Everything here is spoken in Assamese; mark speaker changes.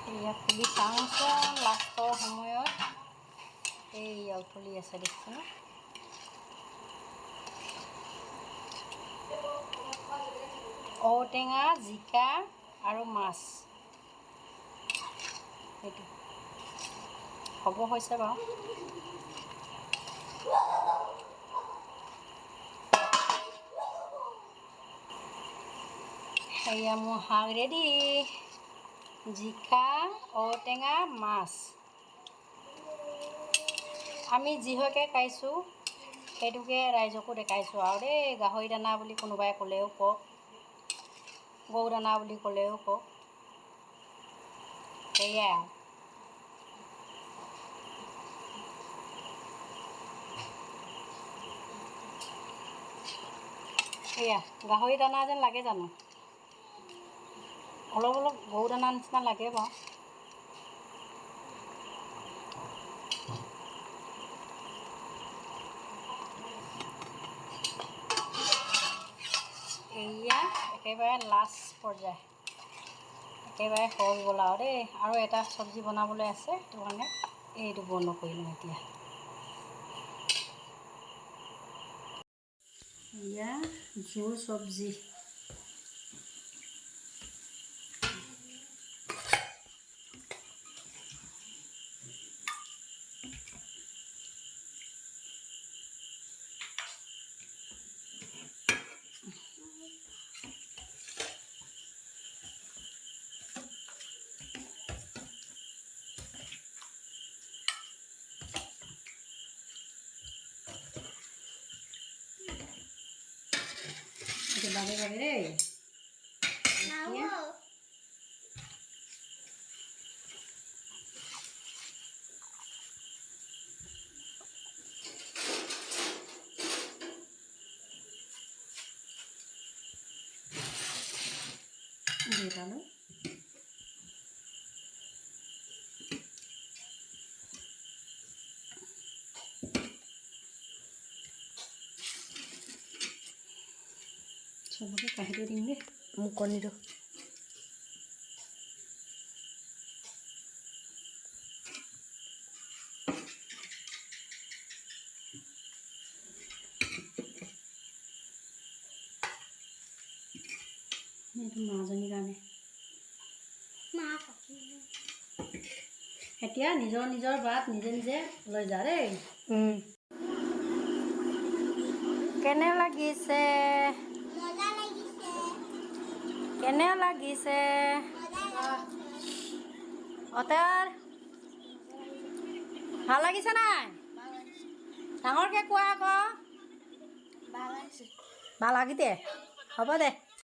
Speaker 1: এয়া ফুলি চাওঁচোন লাষ্টৰ সময়ত এইয়া ফুলি আছে দেখিছে ন ঔটেঙা জিকা আৰু মাছ এইটো হ'ব হৈছে বাৰু এয়া মোৰ শাক ৰেডি জিকা ঔটেঙা মাছ আমি যিহকে খাইছোঁ সেইটোকে ৰাইজকো দেখাইছোঁ আৰু দেই গাহৰি দানা বুলি কোনোবাই ক'লেও কওক গৰু দানা বুলি ক'লেও কওক সেয়া এয়া গাহৰি দানা যেন লাগে জানো অলপ অলপ গৰু দানা নিচিনা লাগে বাৰু এয়া একেবাৰে লাষ্ট পৰ্যায় একেবাৰে হৈ গ'ল আৰু দেই আৰু এটা চব্জি বনাবলৈ আছে সেইটো কাৰণে এইটো বন্ধ কৰি লওঁ এতিয়া এয়া জোল চব্জি বাগে বাগে দেই দেখালো চবকে কাঢ়ি দিম দেই মোক কণীটো এইটো মাজনীৰ কাৰণে এতিয়া নিজৰ নিজৰ ভাত নিজে নিজে লৈ যা দেই কেনে লাগিছে কেনে লাগিছে অতাৰ ভাল লাগিছে নাই ডাঙৰকৈ কোৱা আকৌ ভাল লাগিছে হ'ব দে